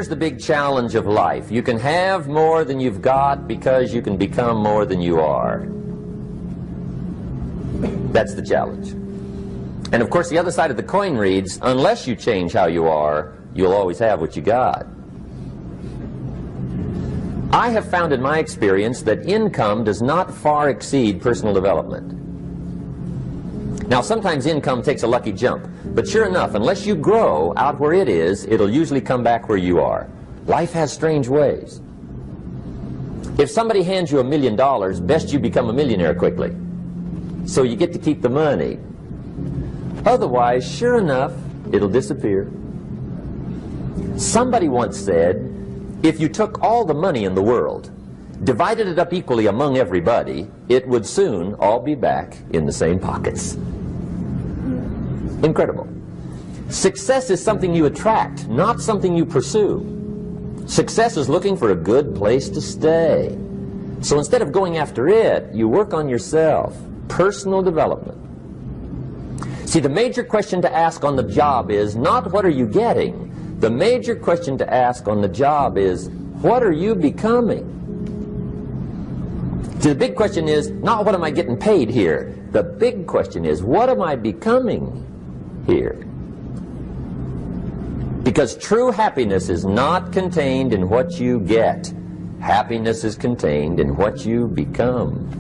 here's the big challenge of life. You can have more than you've got because you can become more than you are. That's the challenge. And of course, the other side of the coin reads, unless you change how you are, you'll always have what you got. I have found in my experience that income does not far exceed personal development. Now, sometimes income takes a lucky jump, but sure enough, unless you grow out where it is, it'll usually come back where you are. Life has strange ways. If somebody hands you $1 million, best you become a millionaire quickly, so you get to keep the money. Otherwise, sure enough, it'll disappear. Somebody once said, if you took all the money in the world, divided it up equally among everybody, it would soon all be back in the same pockets. Incredible. Success is something you attract, not something you pursue. Success is looking for a good place to stay. So instead of going after it, you work on yourself. Personal development. See, the major question to ask on the job is not what are you getting. The major question to ask on the job is, what are you becoming? See, the big question is not what am I getting paid here. The big question is, what am I becoming here? Because true happiness is not contained in what you get. Happiness is contained in what you become.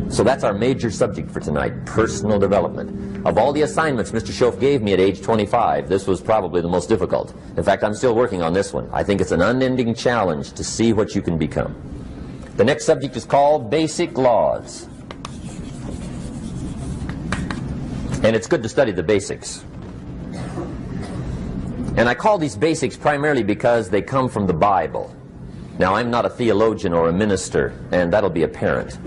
So that's our major subject for tonight, personal development. Of all the assignments Mr. Schoaf gave me at age 25, this was probably the most difficult. In fact, I'm still working on this one. I think it's an unending challenge to see what you can become. The next subject is called Basic Laws. And it's good to study the basics. And I call these basics primarily because they come from the Bible. Now, I'm not a theologian or a minister, and that'll be apparent.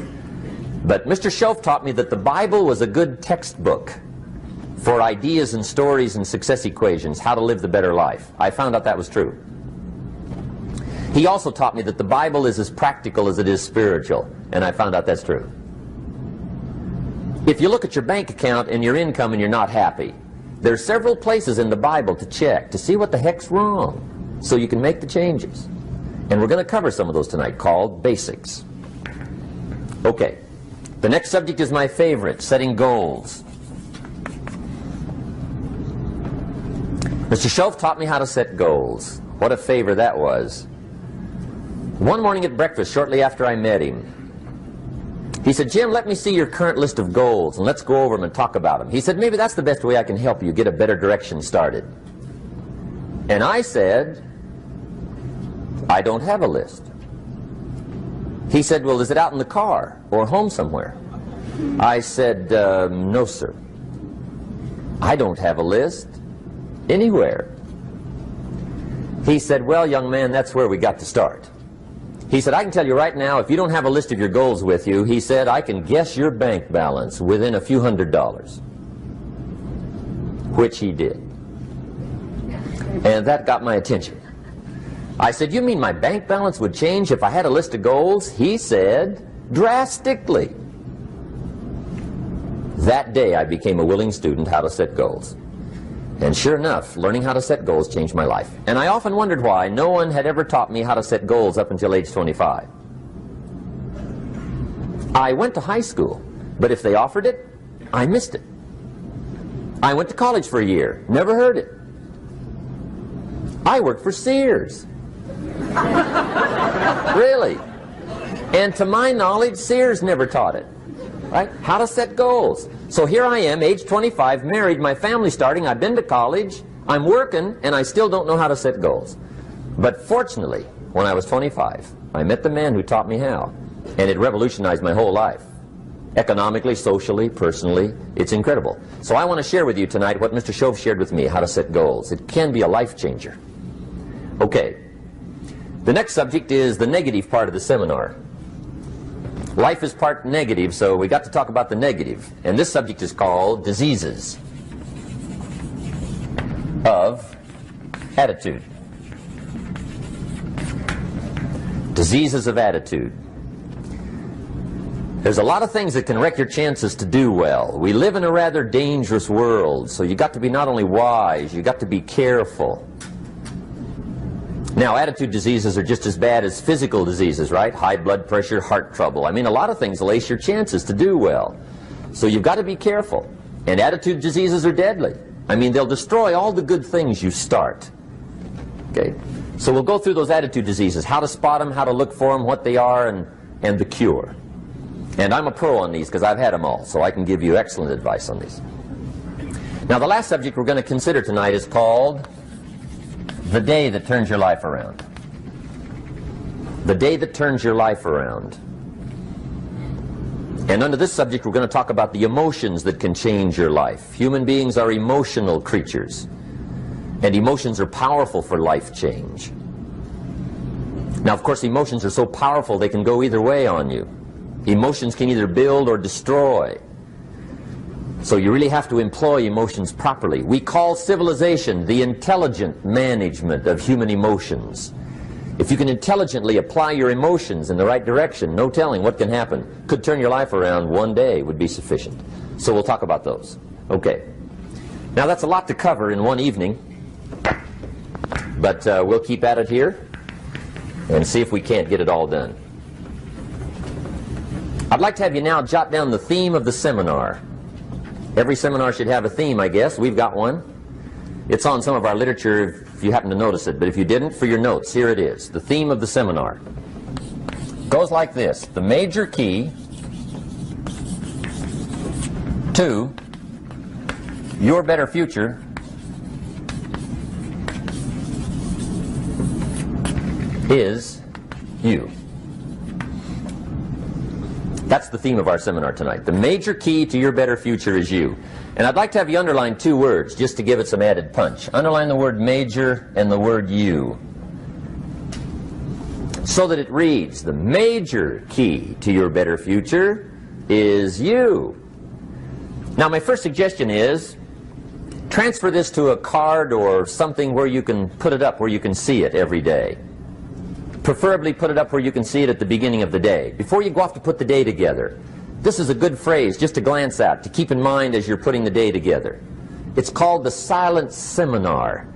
But Mr. Schoaf taught me that the Bible was a good textbook for ideas and stories and success equations, how to live the better life. I found out that was true. He also taught me that the Bible is as practical as it is spiritual, and I found out that's true. If you look at your bank account and your income and you're not happy, there are several places in the Bible to check to see what the heck's wrong so you can make the changes. And we're going to cover some of those tonight, called basics. Okay. The next subject is my favorite, setting goals. Mr. Schoaf taught me how to set goals. What a favor that was. One morning at breakfast, shortly after I met him, he said, Jim, let me see your current list of goals, and let's go over them and talk about them. He said, maybe that's the best way I can help you get a better direction started. And I said, I don't have a list. He said, well, is it out in the car or home somewhere? I said, no, sir. I don't have a list anywhere. He said, well, young man, that's where we got to start. He said, I can tell you right now, if you don't have a list of your goals with you, he said, I can guess your bank balance within a few $100s. Which he did. And that got my attention. I said, you mean my bank balance would change if I had a list of goals? He said, drastically. That day I became a willing student how to set goals. And sure enough, learning how to set goals changed my life. And I often wondered why no one had ever taught me how to set goals up until age 25. I went to high school, but if they offered it, I missed it. I went to college for a year, never heard it. I worked for Sears. Really. And to my knowledge, Sears never taught it. Right? How to set goals. So here I am, age 25, married, my family's starting, I've been to college, I'm working, and I still don't know how to set goals. But fortunately, when I was 25, I met the man who taught me how, and it revolutionized my whole life. Economically, socially, personally, it's incredible. So I want to share with you tonight what Mr. Schoaf shared with me, how to set goals. It can be a life changer. Okay. The next subject is the negative part of the seminar. Life is part negative, so we got to talk about the negative. And this subject is called diseases of attitude. Diseases of attitude. There's a lot of things that can wreck your chances to do well. We live in a rather dangerous world, so you got to be not only wise, you got to be careful. Now, attitude diseases are just as bad as physical diseases, right? High blood pressure, heart trouble. I mean, a lot of things lace your chances to do well. So you've got to be careful. And attitude diseases are deadly. I mean, they'll destroy all the good things you start. Okay? So we'll go through those attitude diseases, how to spot them, how to look for them, what they are, and the cure. And I'm a pro on these because I've had them all, so I can give you excellent advice on these. Now, the last subject we're going to consider tonight is called the day that turns your life around. The day that turns your life around. And under this subject, we're going to talk about the emotions that can change your life. Human beings are emotional creatures, and emotions are powerful for life change. Now, of course, emotions are so powerful they can go either way on you. Emotions can either build or destroy. So you really have to employ emotions properly. We call civilization the intelligent management of human emotions. If you can intelligently apply your emotions in the right direction, no telling what can happen. Could turn your life around one day would be sufficient. So we'll talk about those. Okay. Now that's a lot to cover in one evening, but we'll keep at it here and see if we can't get it all done. I'd like to have you now jot down the theme of the seminar. Every seminar should have a theme, I guess. We've got one. It's on some of our literature if you happen to notice it, but if you didn't, for your notes, here it is. The theme of the seminar goes like this: the major key to your better future is you. That's the theme of our seminar tonight. The major key to your better future is you. And I'd like to have you underline two words just to give it some added punch. Underline the word major and the word you, so that it reads, the major key to your better future is you. Now, my first suggestion is transfer this to a card or something where you can put it up, where you can see it every day. Preferably put it up where you can see it at the beginning of the day, before you go off to put the day together. This is a good phrase just to glance at, to keep in mind as you're putting the day together. It's called the silent seminar.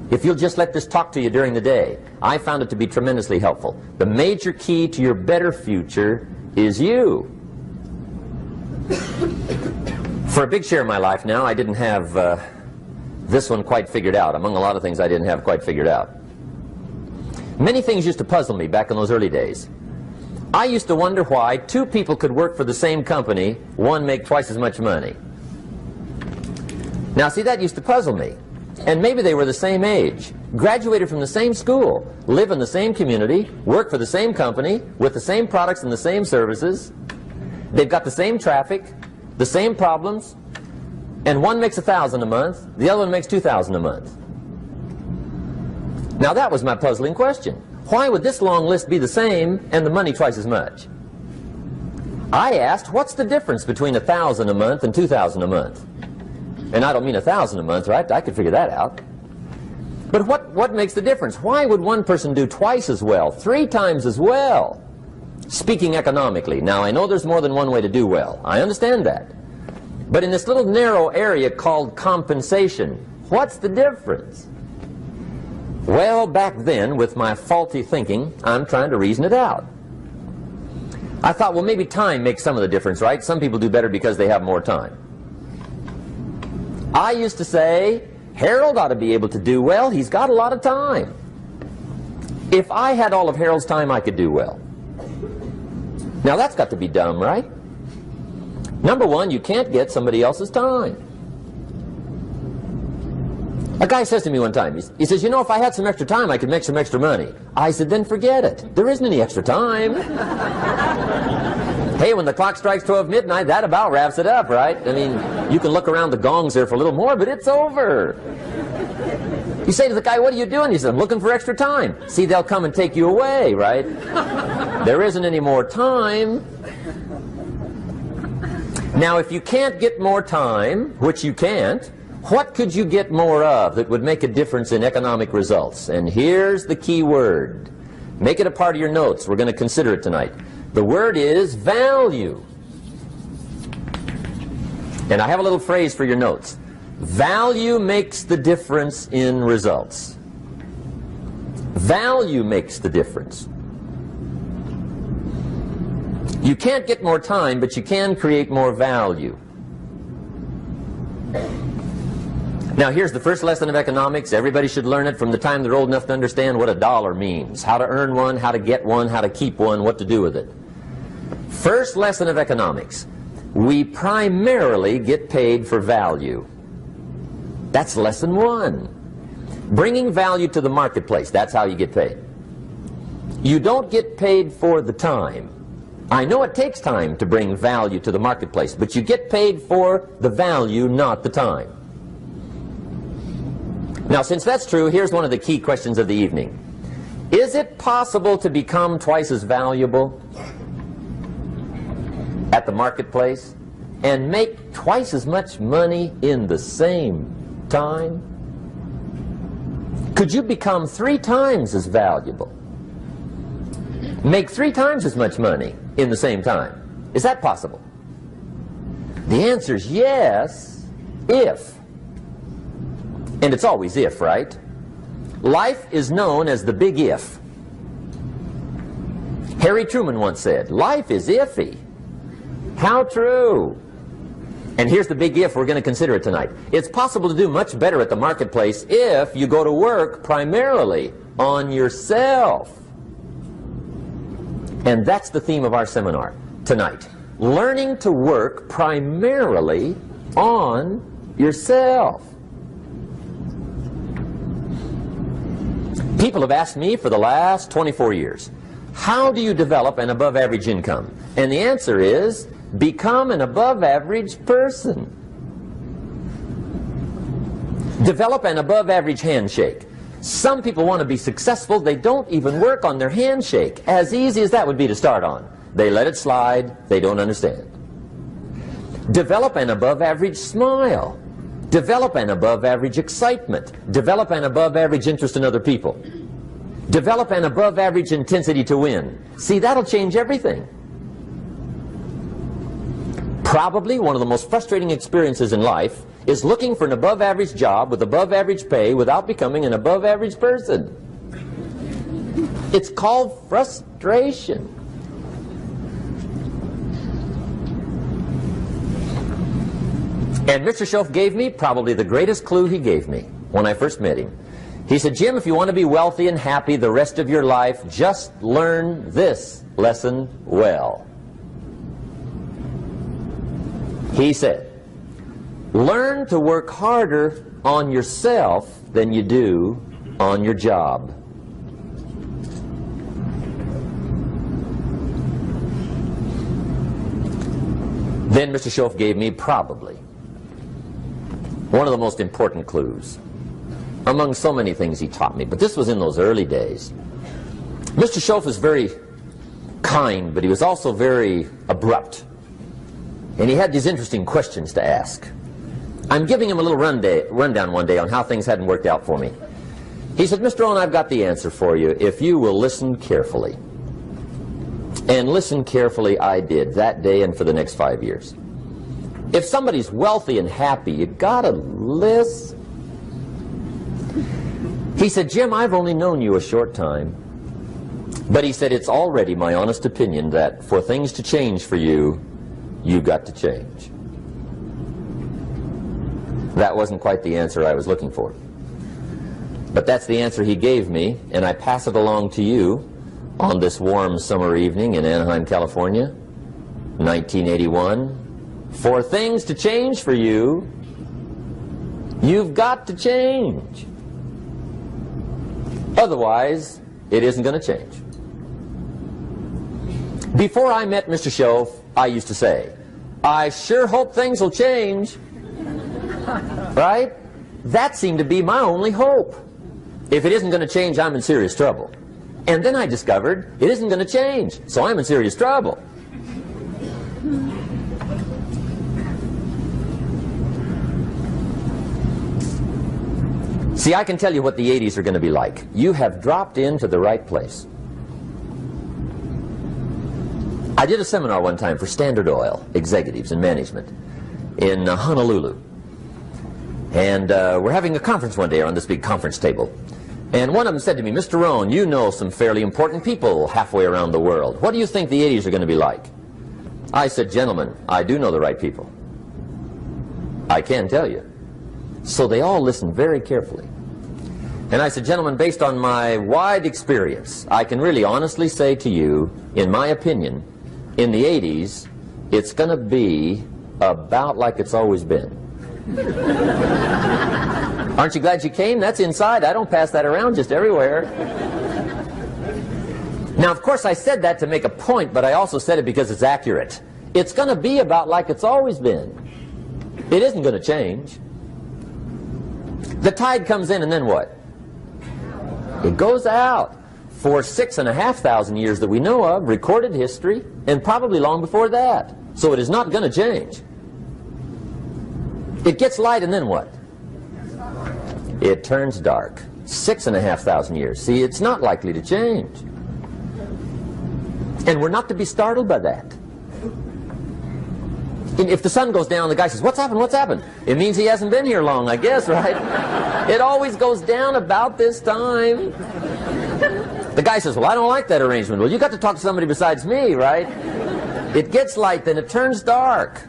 If you'll just let this talk to you during the day, I found it to be tremendously helpful. The major key to your better future is you. For a big share of my life now, I didn't have this one quite figured out. Among a lot of things I didn't have quite figured out. Many things used to puzzle me back in those early days. I used to wonder why two people could work for the same company, one make twice as much money. Now, see, that used to puzzle me. And maybe they were the same age, graduated from the same school, live in the same community, work for the same company, with the same products and the same services. They've got the same traffic, the same problems, and one makes $1,000 a month, the other one makes $2,000 a month. Now that was my puzzling question. Why would this long list be the same and the money twice as much? I asked, what's the difference between $1,000 a month and $2,000 a month? And I don't mean $1,000 a month, right? I could figure that out. But what makes the difference? Why would one person do twice as well, 3 times as well? Speaking economically. Now, I know there's more than one way to do well. I understand that. But in this little narrow area called compensation, what's the difference? Well, back then, with my faulty thinking, I'm trying to reason it out. I thought, well, maybe time makes some of the difference, right? Some people do better because they have more time. I used to say, Harold ought to be able to do well. He's got a lot of time. If I had all of Harold's time, I could do well. Now, that's got to be dumb, right? Number one, you can't get somebody else's time. A guy says to me one time, he says, you know, if I had some extra time, I could make some extra money. I said, then forget it. There isn't any extra time. Hey, when the clock strikes 12 midnight, that about wraps it up, right? I mean, you can look around the gongs there for a little more, but it's over. You say to the guy, what are you doing? He says, I'm looking for extra time. See, they'll come and take you away, right? There isn't any more time. Now, if you can't get more time, which you can't, what could you get more of that would make a difference in economic results? And here's the key word. Make it a part of your notes. We're going to consider it tonight. The word is value. And I have a little phrase for your notes. Value makes the difference in results. Value makes the difference. You can't get more time, but you can create more value. Now here's the first lesson of economics. Everybody should learn it from the time they're old enough to understand what a dollar means, how to earn one, how to get one, how to keep one, what to do with it. First lesson of economics. We primarily get paid for value. That's lesson one. Bringing value to the marketplace, that's how you get paid. You don't get paid for the time. I know it takes time to bring value to the marketplace, but you get paid for the value, not the time. Now, since that's true, here's one of the key questions of the evening. Is it possible to become twice as valuable at the marketplace and make twice as much money in the same time? Could you become 3 times as valuable? Make 3 times as much money in the same time? Is that possible? The answer is yes, if. And it's always if, right? Life is known as the big if. Harry Truman once said, life is iffy. How true. And here's the big if we're going to consider it tonight. It's possible to do much better at the marketplace if you go to work primarily on yourself. And that's the theme of our seminar tonight. Learning to work primarily on yourself. People have asked me for the last 24 years, how do you develop an above-average income? And the answer is, become an above-average person. Develop an above-average handshake. Some people want to be successful, they don't even work on their handshake. As easy as that would be to start on. They let it slide, they don't understand. Develop an above-average smile. Develop an above-average excitement. Develop an above-average interest in other people. Develop an above-average intensity to win. See, that'll change everything. Probably one of the most frustrating experiences in life is looking for an above-average job with above-average pay without becoming an above-average person. It's called frustration. And Mr. Schoaf gave me probably the greatest clue he gave me when I first met him. He said, Jim, if you want to be wealthy and happy the rest of your life, just learn this lesson well. He said, learn to work harder on yourself than you do on your job. Then Mr. Schoaf gave me probably one of the most important clues among so many things he taught me, but this was in those early days. Mr. Schoaf was very kind, but he was also very abrupt. And he had these interesting questions to ask. I'm giving him a little rundown one day on how things hadn't worked out for me. He said, Mr. Rohn, I've got the answer for you if you will listen carefully. And listen carefully I did that day and for the next 5 years. If somebody's wealthy and happy, you gotta listen. He said, Jim, I've only known you a short time. But he said, it's already my honest opinion that for things to change for you, you've got to change. That wasn't quite the answer I was looking for. But that's the answer he gave me, and I pass it along to you on this warm summer evening in Anaheim, California, 1981. For things to change for you, you've got to change. Otherwise, it isn't going to change. Before I met Mr. Schoaf, I used to say, I sure hope things will change. Right? That seemed to be my only hope. If it isn't going to change, I'm in serious trouble. And then I discovered it isn't going to change, so I'm in serious trouble. See, I can tell you what the 80s are going to be like. You have dropped into the right place. I did a seminar one time for Standard Oil executives and management in Honolulu. And we're having a conference one day on this big conference table. And one of them said to me, Mr. Rohn, you know some fairly important people halfway around the world. What do you think the 80s are going to be like? I said, gentlemen, I do know the right people. I can tell you. So they all listened very carefully. And I said, gentlemen, based on my wide experience, I can really honestly say to you, in my opinion, in the 80s, it's going to be about like it's always been. Aren't you glad you came? That's inside. I don't pass that around just everywhere. Now, of course, I said that to make a point, but I also said it because it's accurate. It's going to be about like it's always been. It isn't going to change. The tide comes in, and then what? It goes out. For 6,500 years that we know of, recorded history, and probably long before that. So it is not going to change. It gets light, and then what? It turns dark. 6,500 years. See, it's not likely to change. And we're not to be startled by that. And if the sun goes down, the guy says, what's happened, what's happened? It means he hasn't been here long, I guess, right? It always goes down about this time. The guy says, well, I don't like that arrangement. Well, you got to talk to somebody besides me, right? It gets light, then it turns dark.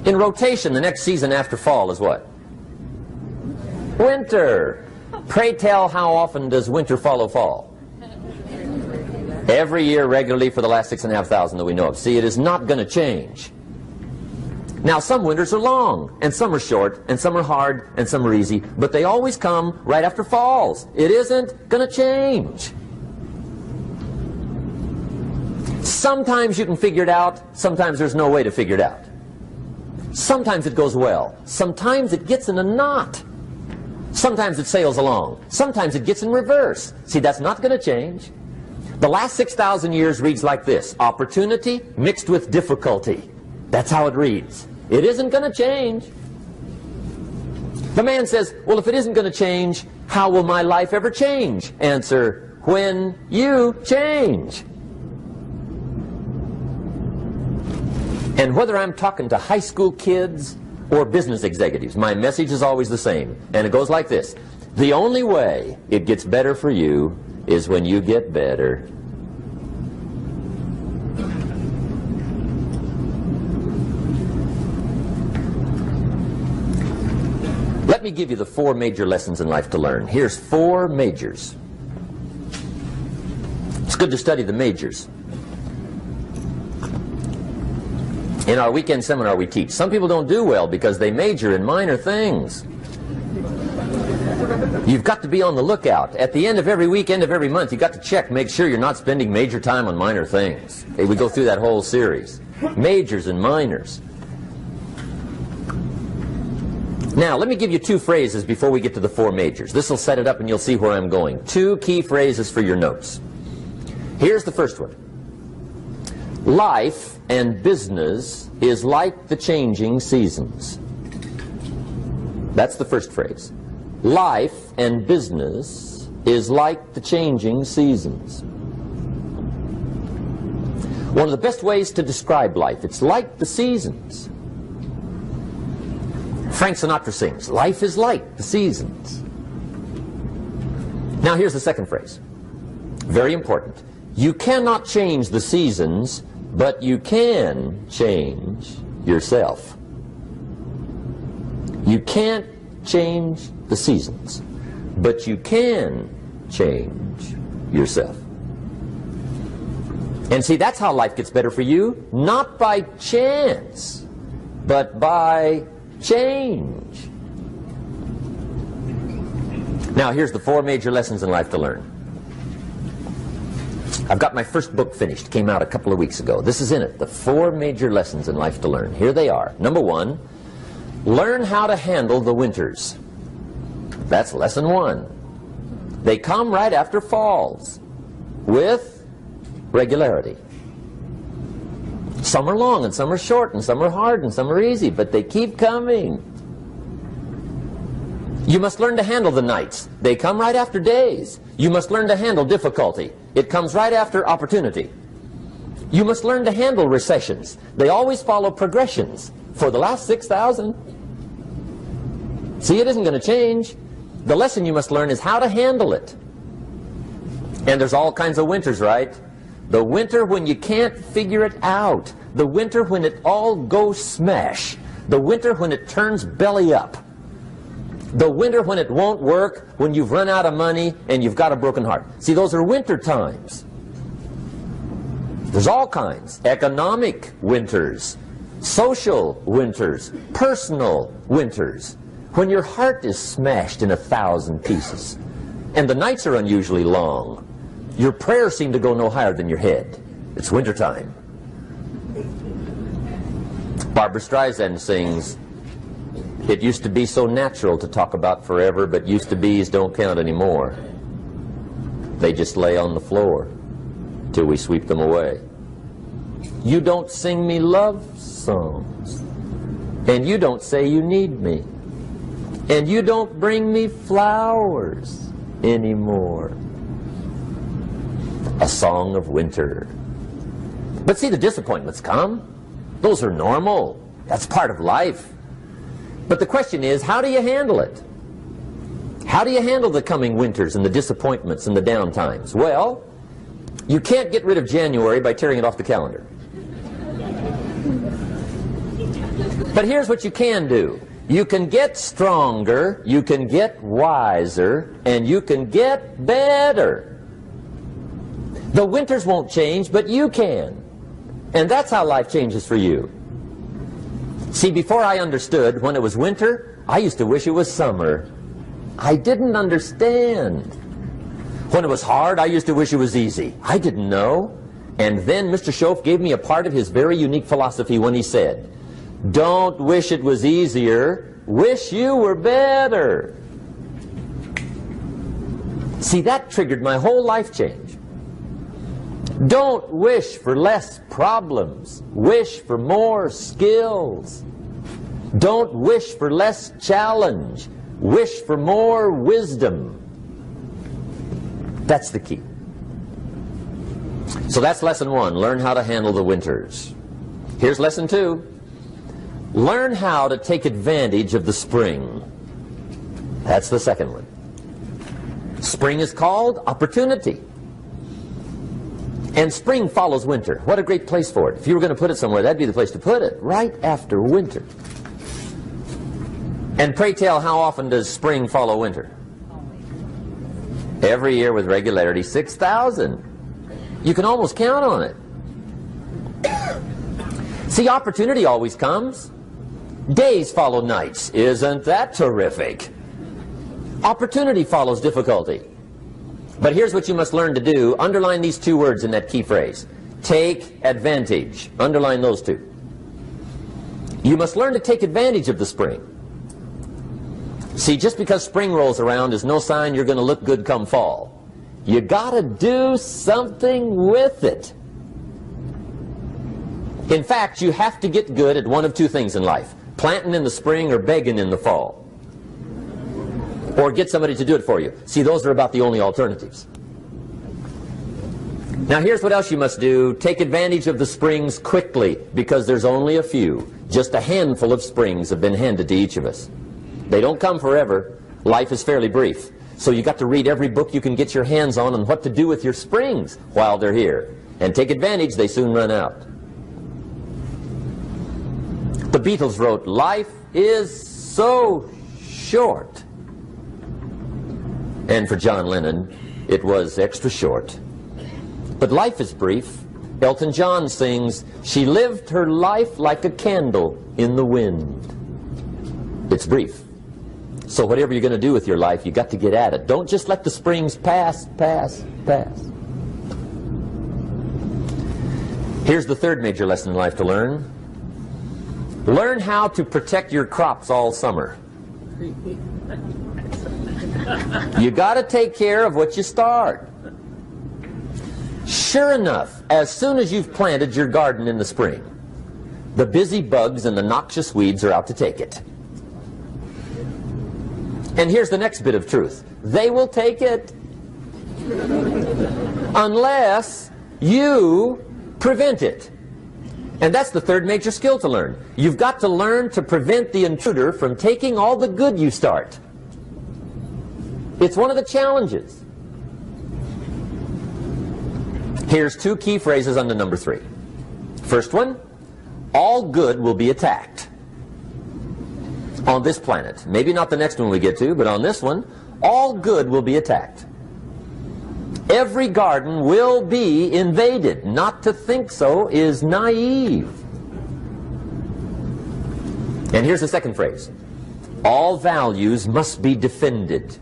In rotation, the next season after fall is what? Winter. Pray tell, how often does winter follow fall? Every year regularly for the last 6,500 that we know of. See, it is not going to change. Now, some winters are long, and some are short, and some are hard, and some are easy, but they always come right after falls. It isn't going to change. Sometimes you can figure it out, sometimes there's no way to figure it out. Sometimes it goes well, sometimes it gets in a knot. Sometimes it sails along, sometimes it gets in reverse. See, that's not going to change. The last 6,000 years reads like this: opportunity mixed with difficulty. That's how it reads. It isn't going to change. The man says, well, if it isn't going to change, how will my life ever change? Answer, when you change. And whether I'm talking to high school kids or business executives, my message is always the same. And it goes like this: the only way it gets better for you is when you get better. Let me give you the 4 major lessons in life to learn. Here's 4 majors. It's good to study the majors. In our weekend seminar we teach, some people don't do well because they major in minor things. You've got to be on the lookout. At the end of every week, end of every month, you've got to check, make sure you're not spending major time on minor things. We go through that whole series. Majors and minors. Now, let me give you 2 phrases before we get to the 4 majors. This will set it up and you'll see where I'm going. 2 key phrases for your notes. Here's the first one. Life and business is like the changing seasons. That's the first phrase. Life and business is like the changing seasons. One of the best ways to describe life, it's like the seasons. Frank Sinatra sings, life is like the seasons. Now here's the second phrase. Very important. You cannot change the seasons, but you can change yourself. You can't change the seasons, but you can change yourself. And see, that's how life gets better for you, not by chance, but by change. Now, here's the 4 major lessons in life to learn. I've got my first book finished, came out a couple of weeks ago. This is in it, the 4 major lessons in life to learn. Here they are. Number 1, learn how to handle the winters. That's lesson 1. They come right after falls, with regularity. Some are long, and some are short, and some are hard, and some are easy, but they keep coming. You must learn to handle the nights. They come right after days. You must learn to handle difficulty. It comes right after opportunity. You must learn to handle recessions. They always follow progressions. For the last 6,000. See, it isn't going to change. The lesson you must learn is how to handle it. And there's all kinds of winters, right? The winter when you can't figure it out. The winter when it all goes smash. The winter when it turns belly up. The winter when it won't work, when you've run out of money and you've got a broken heart. See, those are winter times. There's all kinds. Economic winters, social winters, personal winters. When your heart is smashed in 1,000 pieces and the nights are unusually long, your prayers seem to go no higher than your head. It's wintertime. Barbra Streisand sings, "It used to be so natural to talk about forever, but used to be's don't count anymore. They just lay on the floor till we sweep them away. You don't sing me love songs, and you don't say you need me, and you don't bring me flowers anymore." A song of winter. But see, the disappointments come. Those are normal. That's part of life. But the question is, how do you handle it? How do you handle the coming winters and the disappointments and the downtimes? Well, you can't get rid of January by tearing it off the calendar. But here's what you can do. You can get stronger, you can get wiser, and you can get better. The winters won't change, but you can. And that's how life changes for you. See, before I understood, when it was winter, I used to wish it was summer. I didn't understand. When it was hard, I used to wish it was easy. I didn't know. And then Mr. Schoaf gave me a part of his very unique philosophy when he said, "Don't wish it was easier, wish you were better." See, that triggered my whole life change. Don't wish for less problems. Wish for more skills. Don't wish for less challenge. Wish for more wisdom. That's the key. So that's lesson one. Learn how to handle the winters. Here's lesson two. Learn how to take advantage of the spring. That's the second one. Spring is called opportunity. And spring follows winter. What a great place for it. If you were going to put it somewhere, that'd be the place to put it, right after winter. And pray tell, how often does spring follow winter? Every year with regularity, 6,000. You can almost count on it. See, opportunity always comes. Days follow nights. Isn't that terrific? Opportunity follows difficulty. But here's what you must learn to do. Underline these two words in that key phrase. Take advantage. Underline those two. You must learn to take advantage of the spring. See, just because spring rolls around is no sign you're going to look good come fall. You got to do something with it. In fact, you have to get good at one of two things in life. Planting in the spring or begging in the fall. Or get somebody to do it for you. See, those are about the only alternatives. Now here's what else you must do. Take advantage of the springs quickly, because there's only a few. Just a handful of springs have been handed to each of us. They don't come forever. Life is fairly brief. So you got to read every book you can get your hands on what to do with your springs while they're here. And take advantage, they soon run out. The Beatles wrote, "Life is so short." And for John Lennon, it was extra short. But life is brief. Elton John sings, "She lived her life like a candle in the wind." It's brief. So whatever you're going to do with your life, you got to get at it. Don't just let the springs pass. Here's the third major lesson in life to learn. Learn how to protect your crops all summer. You got to take care of what you start. Sure enough, as soon as you've planted your garden in the spring, the busy bugs and the noxious weeds are out to take it. And here's the next bit of truth. They will take it unless you prevent it. And that's the third major skill to learn. You've got to learn to prevent the intruder from taking all the good you start. It's one of the challenges. Here's two key phrases under number 3. First one, all good will be attacked on this planet. Maybe not the next one we get to, but on this one, all good will be attacked. Every garden will be invaded. Not to think so is naive. And here's the second phrase. All values must be defended.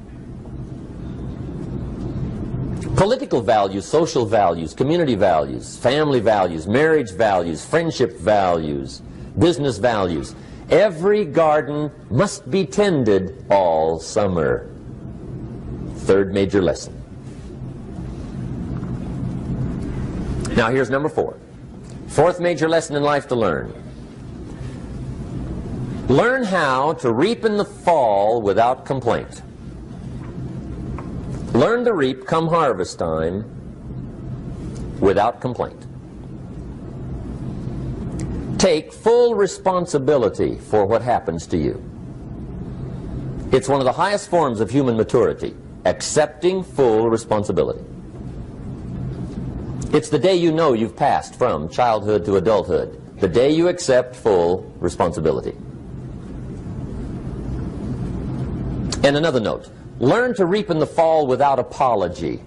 Political values, social values, community values, family values, marriage values, friendship values, business values. Every garden must be tended all summer. Third major lesson. Now here's number 4. Fourth major lesson in life to learn. Learn how to reap in the fall without complaint. Learn to reap come harvest time without complaint. Take full responsibility for what happens to you. It's one of the highest forms of human maturity, accepting full responsibility. It's the day you know you've passed from childhood to adulthood, the day you accept full responsibility. And another note, learn to reap in the fall without apology.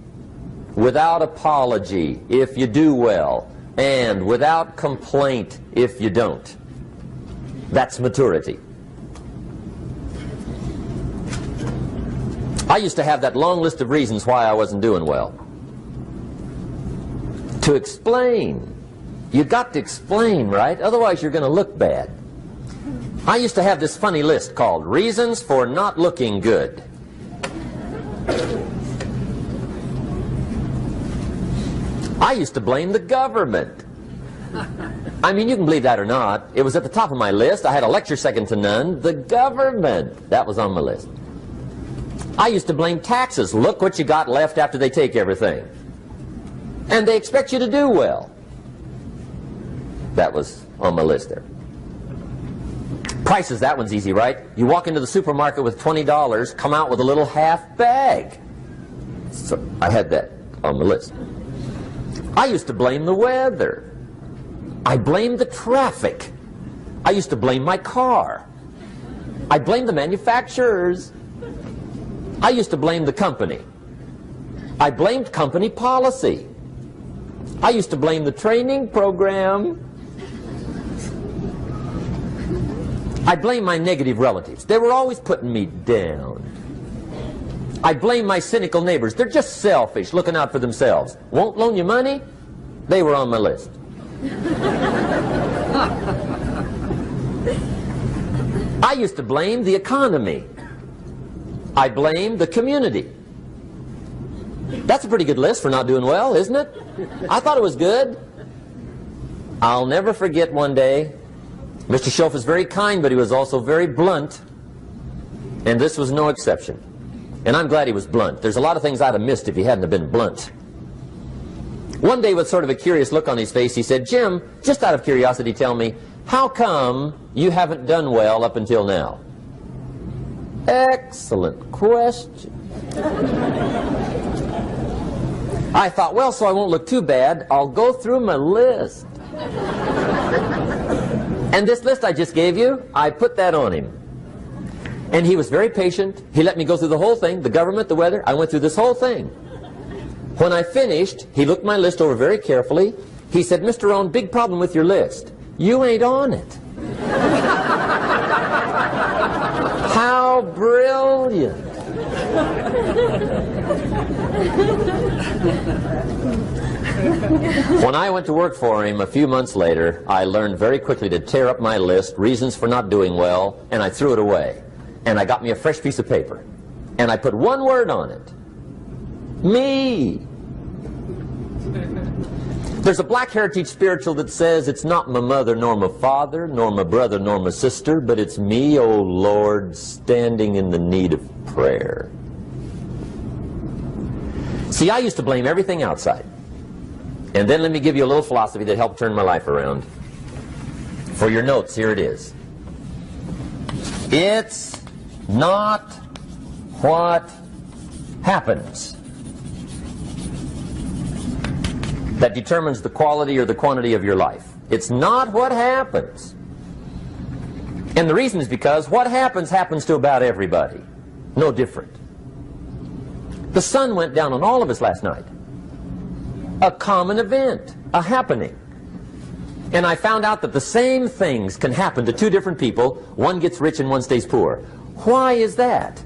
Without apology if you do well, and without complaint if you don't. That's maturity. I used to have that long list of reasons why I wasn't doing well. To explain. You got to explain, right? Otherwise you're going to look bad. I used to have this funny list called Reasons for Not Looking Good. I used to blame the government. I mean, you can believe that or not. It was at the top of my list. I had a lecture second to none. The government. That was on my list. I used to blame taxes. Look what you got left after they take everything. And they expect you to do well. That was on my list there. Prices, that one's easy, right? You walk into the supermarket with $20, come out with a little half bag. So I had that on my list. I used to blame the weather. I blamed the traffic. I used to blame my car. I blamed the manufacturers. I used to blame the company. I blamed company policy. I used to blame the training program. I blame my negative relatives. They were always putting me down. I blame my cynical neighbors. They're just selfish, looking out for themselves. Won't loan you money? They were on my list. I used to blame the economy. I blamed the community. That's a pretty good list for not doing well, isn't it? I thought it was good. I'll never forget one day, Mr. Schoaf was very kind, but he was also very blunt, and this was no exception. And I'm glad he was blunt. There's a lot of things I'd have missed if he hadn't have been blunt. One day, with sort of a curious look on his face, he said, "Jim, just out of curiosity, tell me, how come you haven't done well up until now?" Excellent question. I thought, well, so I won't look too bad, I'll go through my list. And this list I just gave you, I put that on him. And he was very patient. He let me go through the whole thing, the government, the weather. I went through this whole thing. When I finished, he looked my list over very carefully. He said, "Mr. Rohn, big problem with your list. You ain't on it." How brilliant. When I went to work for him a few months later, I learned very quickly to tear up my list, reasons for not doing well, and I threw it away. And I got me a fresh piece of paper. And I put one word on it. Me. There's a Black Heritage spiritual that says, "It's not my mother nor my father, nor my brother nor my sister, but it's me, oh Lord, standing in the need of prayer." See, I used to blame everything outside. And then let me give you a little philosophy that helped turn my life around. For your notes, here it is. It's not what happens that determines the quality or the quantity of your life. It's not what happens. And the reason is because what happens happens to about everybody. No different. The sun went down on all of us last night. A common event, a happening. And I found out that the same things can happen to two different people. One gets rich and one stays poor. Why is that?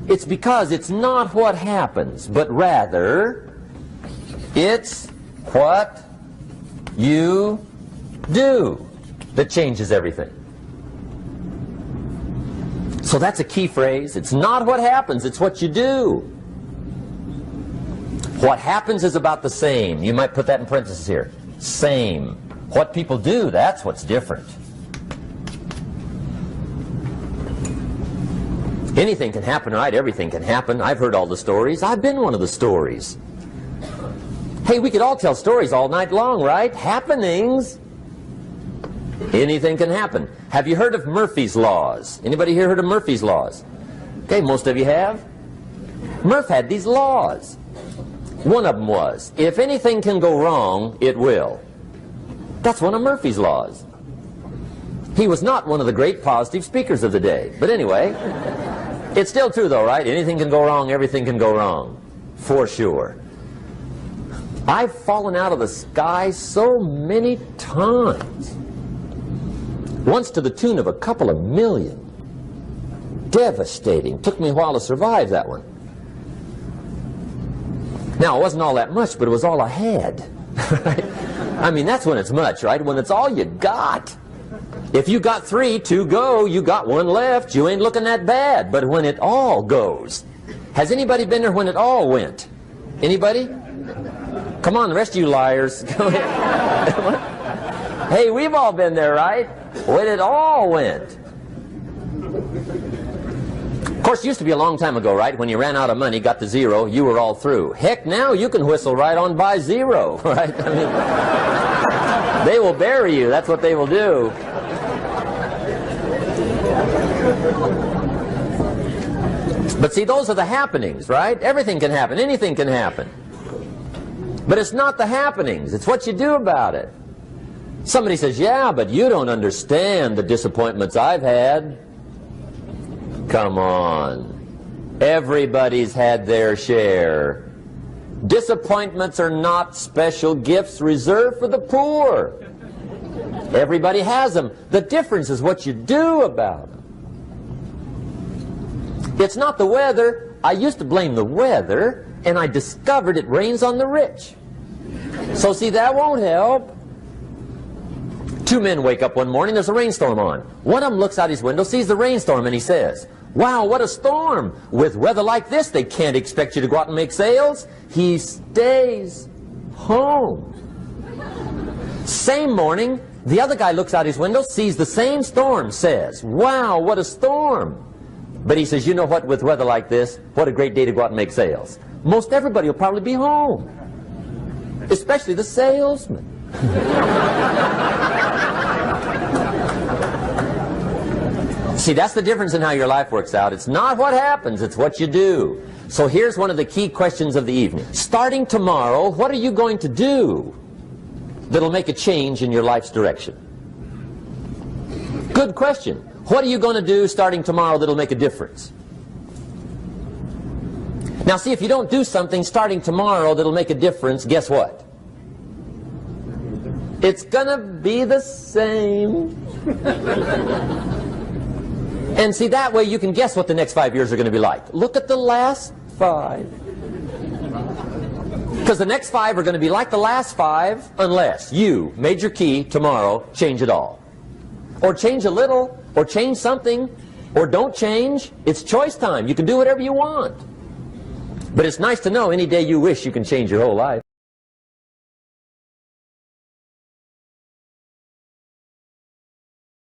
It's because it's not what happens, but rather it's what you do that changes everything. So that's a key phrase. It's not what happens, it's what you do. What happens is about the same. You might put that in parentheses here. Same. What people do, that's what's different. Anything can happen, right? Everything can happen. I've heard all the stories. I've been one of the stories. Hey, we could all tell stories all night long, right? Happenings. Anything can happen. Have you heard of Murphy's Laws? Anybody here heard of Murphy's Laws? Okay, most of you have. Murph had these laws. One of them was, if anything can go wrong, it will. That's one of Murphy's Laws. He was not one of the great positive speakers of the day. But anyway, it's still true though, right? Anything can go wrong, everything can go wrong. For sure. I've fallen out of the sky so many times. Once to the tune of a couple of million. Devastating. Took me a while to survive that one. Now, it wasn't all that much, but it was all I had. I mean, that's when it's much, right? When it's all you got. If you got 3, 2 go, you got 1 left, you ain't looking that bad. But when it all goes, has anybody been there when it all went? Anybody? Come on, the rest of you liars. Go ahead. Hey, we've all been there, right? When it all went. Of course, it used to be a long time ago, right? When you ran out of money, got to 0, you were all through. Heck, now you can whistle right on by 0, right? I mean, they will bury you. That's what they will do. But see, those are the happenings, right? Everything can happen. Anything can happen. But it's not the happenings. It's what you do about it. Somebody says, yeah, but you don't understand the disappointments I've had. Come on. Everybody's had their share. Disappointments are not special gifts reserved for the poor. Everybody has them. The difference is what you do about them. It's not the weather. I used to blame the weather, and I discovered it rains on the rich. So see, that won't help. 2 men wake up one morning, there's a rainstorm on. One of them looks out his window, sees the rainstorm, and he says, wow, what a storm. With weather like this, they can't expect you to go out and make sales. He stays home. Same morning, the other guy looks out his window, sees the same storm, says, wow, what a storm. But he says, you know what, with weather like this, what a great day to go out and make sales. Most everybody will probably be home, especially the salesman. See, that's the difference in how your life works out. It's not what happens, it's what you do. So here's one of the key questions of the evening. Starting tomorrow, what are you going to do that'll make a change in your life's direction? Good question. What are you going to do starting tomorrow that'll make a difference? Now see, if you don't do something starting tomorrow that'll make a difference, guess what? It's gonna be the same. And see, that way you can guess what the next 5 years are going to be like. Look at the last 5. Because the next 5 are going to be like the last 5 unless you, major key, tomorrow, change it all. Or change a little, or change something, or don't change. It's choice time. You can do whatever you want. But it's nice to know any day you wish you can change your whole life.